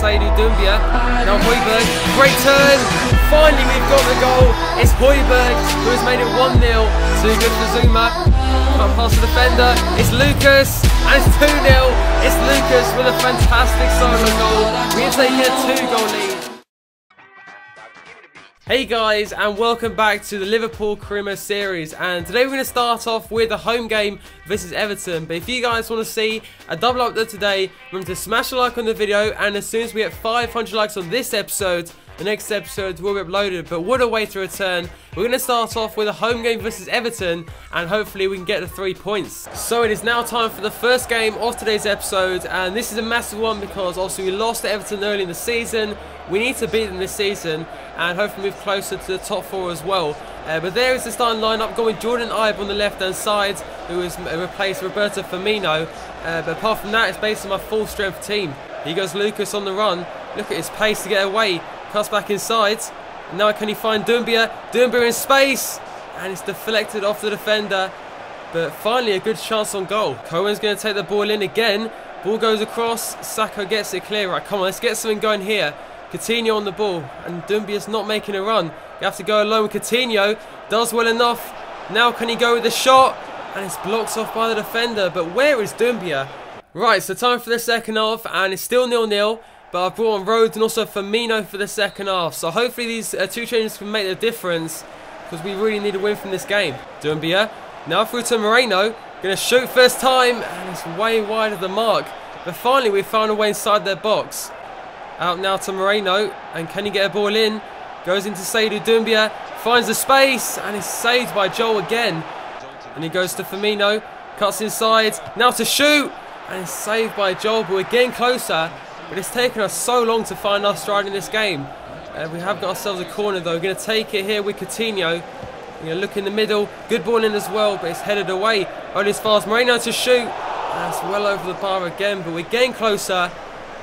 Seydou Doumbia. Now Højbjerg, great turn. Finally we've got the goal. It's Højbjerg who has made it 1-0. Too good for Zuma. Can't pass the defender. It's Lucas and it's 2-0. It's Lucas with a fantastic solo goal. We are taking a 2-goal lead. Hey guys, and welcome back to the Liverpool Career Mode series, and today we're going to start off with a home game versus Everton. But if you guys want to see a double upload today, remember to smash a like on the video, and as soon as we get 500 likes on this episode, the next episode will be uploaded. But what a way to return. We're going to start off with a home game versus Everton, and hopefully we can get the 3 points. So it is now time for the first game of today's episode, and this is a massive one because obviously we lost to Everton early in the season. We need to beat them this season and hopefully move closer to the top 4 as well. But there is the starting lineup, going Jordan Ibe on the left hand side, who has replaced Roberto Firmino. But apart from that, it's based on my full strength team. Here goes Lucas on the run. Look at his pace to get away. Cuts back inside. And now can he find Doumbia? Doumbia in space. And it's deflected off the defender. But finally a good chance on goal. Cohen's going to take the ball in again. Ball goes across. Sacco gets it clear. Right, come on, let's get something going here. Coutinho on the ball, and Doumbia's not making a run. You have to go alone with Coutinho. Does well enough. Now can he go with the shot? And it's blocked off by the defender. But where is Doumbia? Right, so time for the second half, and it's still 0-0. But I've brought on Rhodes and also Firmino for the second half. So hopefully these two changes can make the difference, because we really need a win from this game. Doumbia now through to Moreno. Going to shoot first time, and it's way wide of the mark. But finally we've found a way inside their box. Out now to Moreno, and can he get a ball in? Goes into Seydou Doumbia, finds the space, and is saved by Joel again. And he goes to Firmino, cuts inside, now to shoot, and is saved by Joel. But we're getting closer, but it's taken us so long to find our stride in this game. We have got ourselves a corner though. We're going to take it here with Coutinho. We're going to look in the middle, good ball in as well, but it's headed away. Only as far as Moreno to shoot, and it's well over the bar again, but we're getting closer.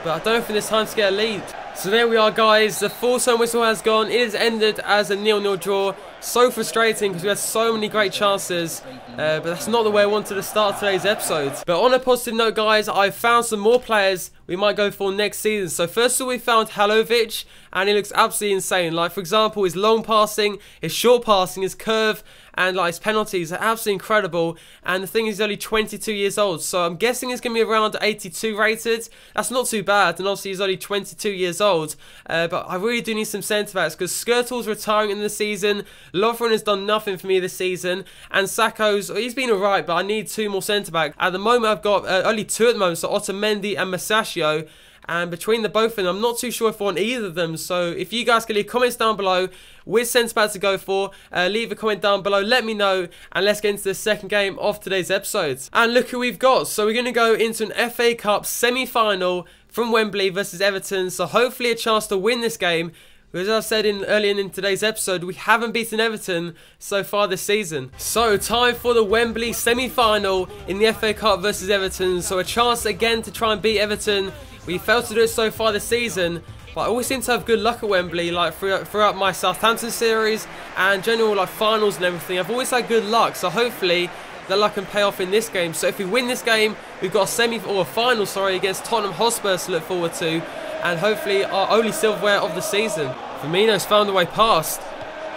But I don't think there's time to get a lead. So there we are, guys. The full-time whistle has gone. It has ended as a 0-0 draw. So frustrating because we had so many great chances. But that's not the way I wanted to start today's episode. But on a positive note, guys, I've found some more players we might go for next season. So first of all, we found Halovic, and he looks absolutely insane. Like, for example, his long passing, his short passing, his curve, and like his penalties are absolutely incredible. And the thing is, he's only 22 years old, so I'm guessing he's going to be around 82 rated. That's not too bad, and obviously he's only 22 years old. But I really do need some centre backs because Skirtle's retiring in the season. Lovren has done nothing for me this season, and Sacco's, he's been alright, but I need 2 more centre backs. At the moment, I've got only 2 at the moment, so Otamendi and Masaccio. And between the both of them, I'm not too sure if I want either of them. So if you guys can leave comments down below which centre back to go for, leave a comment down below, let me know, and let's get into the second game of today's episode. And look who we've got. So we're going to go into an FA Cup semi-final from Wembley versus Everton. So hopefully a chance to win this game. As I said earlier in today's episode, we haven't beaten Everton so far this season. So time for the Wembley semi-final in the FA Cup versus Everton. So a chance again to try and beat Everton. We failed to do it so far this season, but I always seem to have good luck at Wembley, like throughout my Southampton series and general like finals and everything. I've always had good luck, so hopefully that luck can pay off in this game. So if we win this game, we've got a final, against Tottenham Hotspur to look forward to, and hopefully our only silverware of the season. Firmino's found a way past.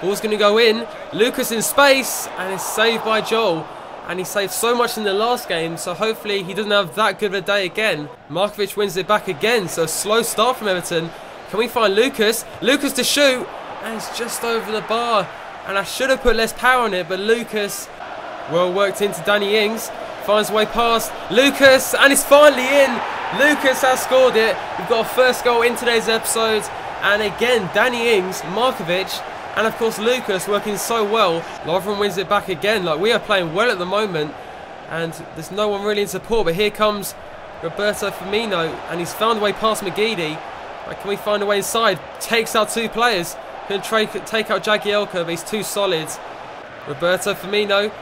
Ball's going to go in. Lucas in space, and it's saved by Joel. And he saved so much in the last game, so hopefully he doesn't have that good of a day again. Markovic wins it back again, so a slow start from Everton. Can we find Lucas? Lucas to shoot, and it's just over the bar. And I should have put less power on it, but Lucas, well worked into Danny Ings, finds a way past Lucas, and it's finally in. Lucas has scored it. We've got our first goal in today's episode, and again Danny Ings, Markovic, and of course Lucas working so well. Lovren wins it back again. Like, we are playing well at the moment, and there's no one really in support. But here comes Roberto Firmino, and he's found a way past McGeady. Right, can we find a way inside? Takes out 2 players. Can take out Jagielka, but he's too solid. Roberto Firmino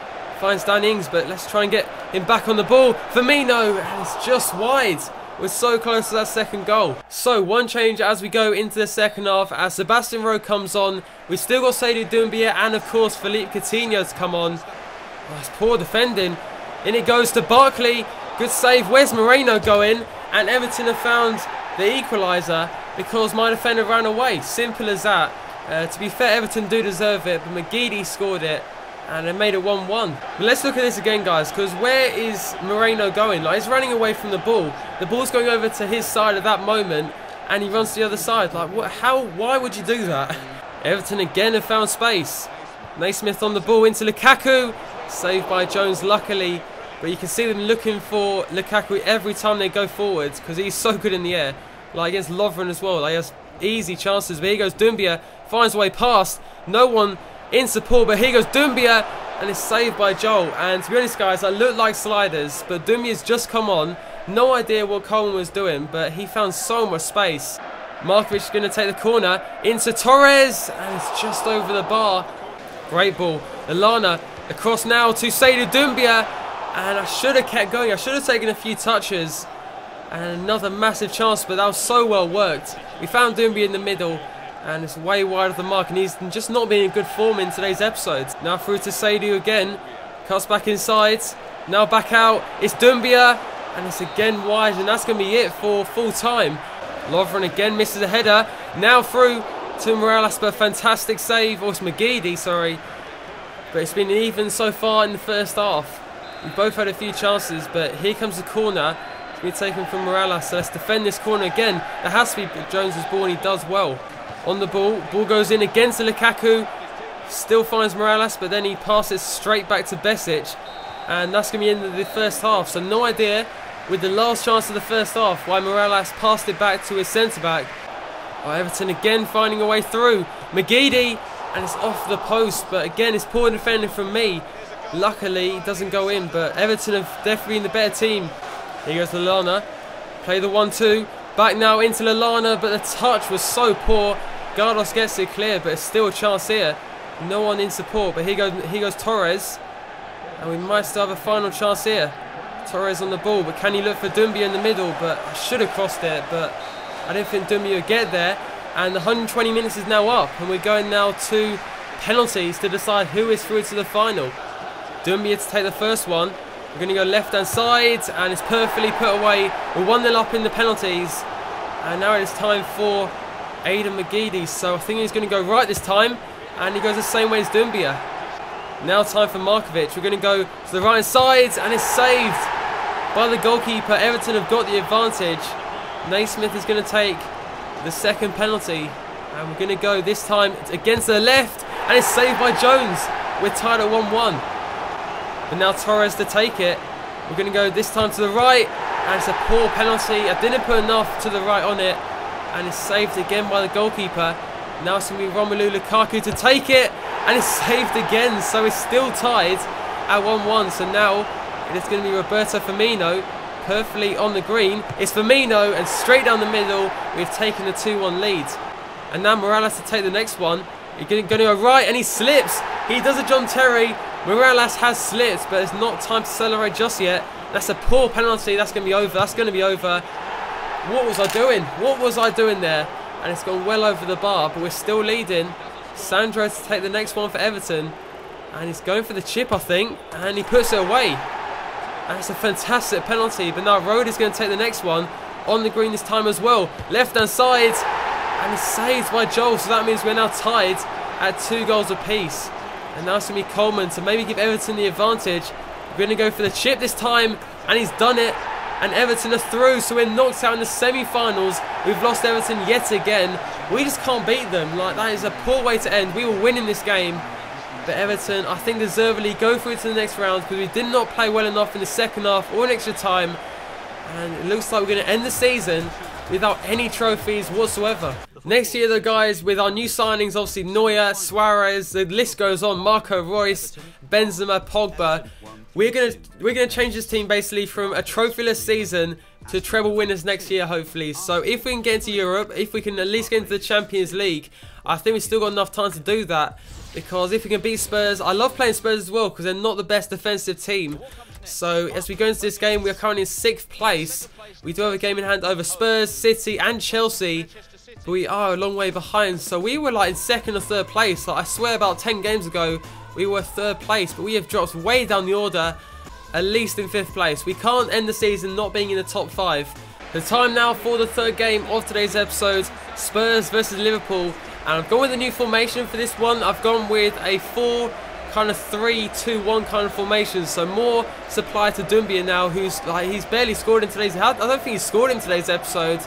finds Dan Ings, but let's try and get him back on the ball. Firmino, and it's just wide. We're so close to that second goal. So one change as we go into the second half, as Sebastian Rowe comes on. We've still got Seydou Doumbia and of course Philippe Coutinho to come on. Oh, it's poor defending. In it goes to Barkley. Good save. Where's Moreno going? And Everton have found the equaliser because my defender ran away. Simple as that. To be fair, Everton do deserve it, but McGeady scored it and it made it 1-1. But let's look at this again, guys, because where is Moreno going? Like, he's running away from the ball. The ball's going over to his side at that moment and he runs to the other side. Like, what? How? Why would you do that? Everton again have found space. Naismith on the ball into Lukaku. Saved by Jones, luckily. But you can see them looking for Lukaku every time they go forwards because he's so good in the air. Like against Lovren as well. Like, he has easy chances. But here goes Doumbia. Finds a way past. No one in support. But here goes Doumbia. And it's saved by Joel. And to be honest, guys, I look like sliders. But Doumbia's just come on. No idea what Coleman was doing. But he found so much space. Markovic is going to take the corner into Torres. And it's just over the bar. Great ball. Lallana across now to Seydou Doumbia. And I should have kept going. I should have taken a few touches. And another massive chance, but that was so well worked. We found Doumbia in the middle. And it's way wide of the mark. And he's just not been in good form in today's episode. Now through to Seydou again. Cuts back inside. Now back out. It's Doumbia. And it's again wide. And that's going to be it for full time. Lovren again misses a header. Now through to Morales. But fantastic save. Or it's McGeady, sorry. But it's been even so far in the first half. We've both had a few chances, but here comes the corner. It's been taken from Morales, so let's defend this corner again. That has to be Jones' ball, and he does well. On the ball goes in against Lukaku. Still finds Morales, but then he passes straight back to Besic. And that's going to be the end of the first half. So no idea, with the last chance of the first half, why Morales passed it back to his centre-back. Oh, Everton again finding a way through. McGeady, and it's off the post, but again, it's poor defending from me. Luckily, it doesn't go in, but Everton have definitely been the better team. Here goes Lallana. Play the 1-2. Back now into Lallana, but the touch was so poor. Gardos gets it clear, but it's still a chance here. No one in support, but here goes Torres. And we might still have a final chance here. Torres on the ball, but can he look for Doumbia in the middle? But I should have crossed it, but I didn't think Doumbia would get there. And the 120 minutes is now up, and we're going now to penalties to decide who is through to the final. Doumbia to take the first one. We're going to go left hand side, and it's perfectly put away. We're 1-0 up in the penalties, and now it is time for Aidan McGeady. So I think he's going to go right this time, and he goes the same way as Doumbia. Now time for Markovic. We're going to go to the right hand side, and it's saved by the goalkeeper. Everton have got the advantage. Naismith is going to take the second penalty, and we're going to go this time against the left, and it's saved by Jones. We're tied at 1-1. But now Torres to take it. We're going to go this time to the right, and it's a poor penalty. I didn't put enough to the right on it, and it's saved again by the goalkeeper. Now it's going to be Romelu Lukaku to take it, and it's saved again. So it's still tied at 1-1. So now it is going to be Roberto Firmino, perfectly on the green. It's Firmino, and straight down the middle, we've taken the 2-1 lead. And now Morales to take the next one. He's going to go right, and he slips. He does a John Terry. Morales has slipped, but it's not time to celebrate just yet. That's a poor penalty. That's going to be over. That's going to be over. What was I doing? What was I doing there? And it's gone well over the bar, but we're still leading. Sandro to take the next one for Everton. And he's going for the chip, I think. And he puts it away. And it's a fantastic penalty. But now Rode is going to take the next one. On the green this time as well. Left-hand side. And it's saved by Joel. So that means we're now tied at 2 goals apiece. And now it's going to be Coleman to maybe give Everton the advantage. We're going to go for the chip this time. And he's done it. And Everton are through. So we're knocked out in the semi-finals. We've lost Everton yet again. We just can't beat them. Like, that is a poor way to end. We were winning this game. But Everton, I think, deservedly go through to the next round, because we did not play well enough in the second half or in extra time. And it looks like we're going to end the season without any trophies whatsoever. Next year though, guys, with our new signings, obviously Neuer, Suarez, the list goes on, Marco Reus, Benzema, Pogba, we're gonna change this team basically from a trophyless season to treble winners next year, hopefully. So if we can get into Europe, if we can at least get into the Champions League, I think we've still got enough time to do that. Because if we can beat Spurs, I love playing Spurs as well, because they're not the best defensive team. So as we go into this game, we are currently in 6th place. We do have a game in hand over Spurs, City and Chelsea. But we are a long way behind. So we were like in 2nd or 3rd place. Like, I swear about 10 games ago, we were 3rd place. But we have dropped way down the order, at least in 5th place. We can't end the season not being in the top 5. The time now for the third game of today's episode, Spurs versus Liverpool, and I've gone with a new formation for this one. I've gone with a 4-3-2-1 kind of formation, so more supply to Doumbia now, he's barely scored in today's. I don't think he's scored in today's episode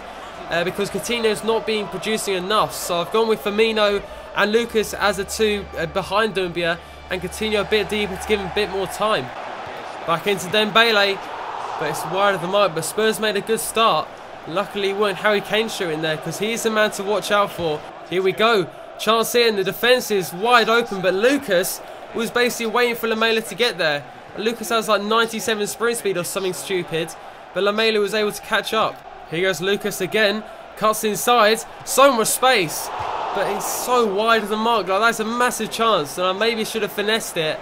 because Coutinho's not been producing enough. So I've gone with Firmino and Lucas as the two behind Doumbia, and Coutinho a bit deeper to give him a bit more time. Back into Dembele. But it's wide of the mark, but Spurs made a good start. Luckily it weren't Harry Kane shooting there, because he's the man to watch out for. Here we go. Chance here, and the defence is wide open, but Lucas was basically waiting for Lamela to get there. Lucas has like 97 sprint speed or something stupid, but Lamela was able to catch up. Here goes Lucas again. Cuts inside. So much space, but he's so wide of the mark. Like, that's a massive chance, and I maybe should have finessed it,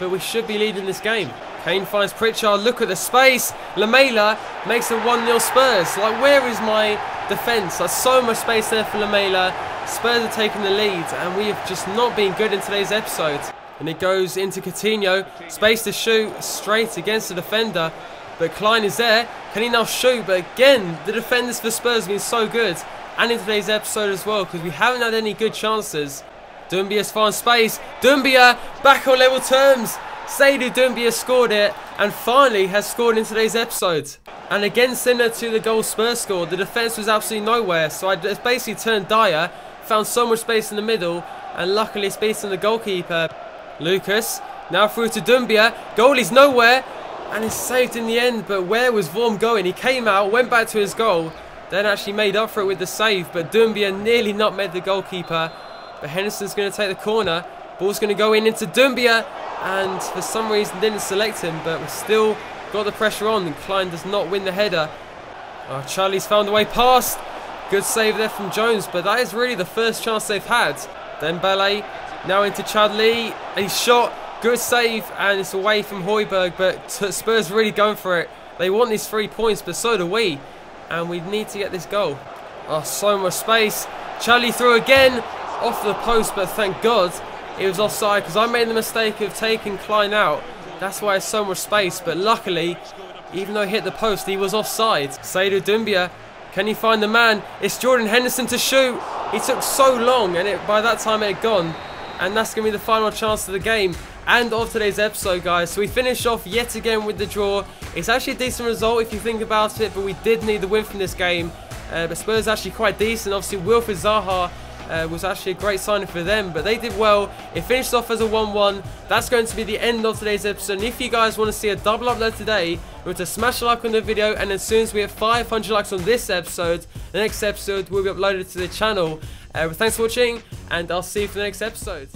but we should be leading this game. Kane finds Pritchard, look at the space. Lamela makes a 1-0 Spurs. Like, where is my defence? There's so much space there for Lamela. Spurs are taking the lead, and we have just not been good in today's episode. And it goes into Coutinho. Space to shoot, straight against the defender. But Klein is there. Can he now shoot? But again, the defenders for Spurs have been so good. And in today's episode as well, because we haven't had any good chances. Doumbia's found space. Doumbia back on level terms. Seydou Doumbia scored it, and finally has scored in today's episode. And again, similar to the goal Spurs scored, the defence was absolutely nowhere, so I just basically turned Dyer, found so much space in the middle, and luckily it's beaten the goalkeeper. Lucas, now through to Doumbia, goalie's nowhere, and it's saved in the end. But where was Vorm going? He came out, went back to his goal, then actually made up for it with the save, but Doumbia nearly nutmegged the goalkeeper. But Henderson's going to take the corner, ball's going to go into Doumbia, and for some reason didn't select him, but we still got the pressure on, and Klein does not win the header. Oh, Charlie's found a way past. Good save there from Jones, but that is really the first chance they've had. Dembele now into Chadli, and he's shot. Good save, and it's away from Højbjerg, but Spurs really going for it. They want these 3 points, but so do we, and we need to get this goal. Oh, so much space. Charlie through again, off the post, but thank God it was offside, because I made the mistake of taking Klein out. That's why there's so much space, but luckily, even though he hit the post, he was offside. Seydou Doumbia, can he find the man? It's Jordan Henderson to shoot. He took so long, and by that time it had gone. And that's going to be the final chance of the game and of today's episode, guys. So we finish off yet again with the draw. It's actually a decent result if you think about it, but we did need the win from this game. But Spurs actually quite decent. Obviously, Wilfried Zaha was actually a great signing for them, but they did well. It finished off as a 1-1. That's going to be the end of today's episode. And if you guys want to see a double upload today, remember to smash a like on the video, and as soon as we have 500 likes on this episode, the next episode will be uploaded to the channel. Thanks for watching, and I'll see you for the next episode.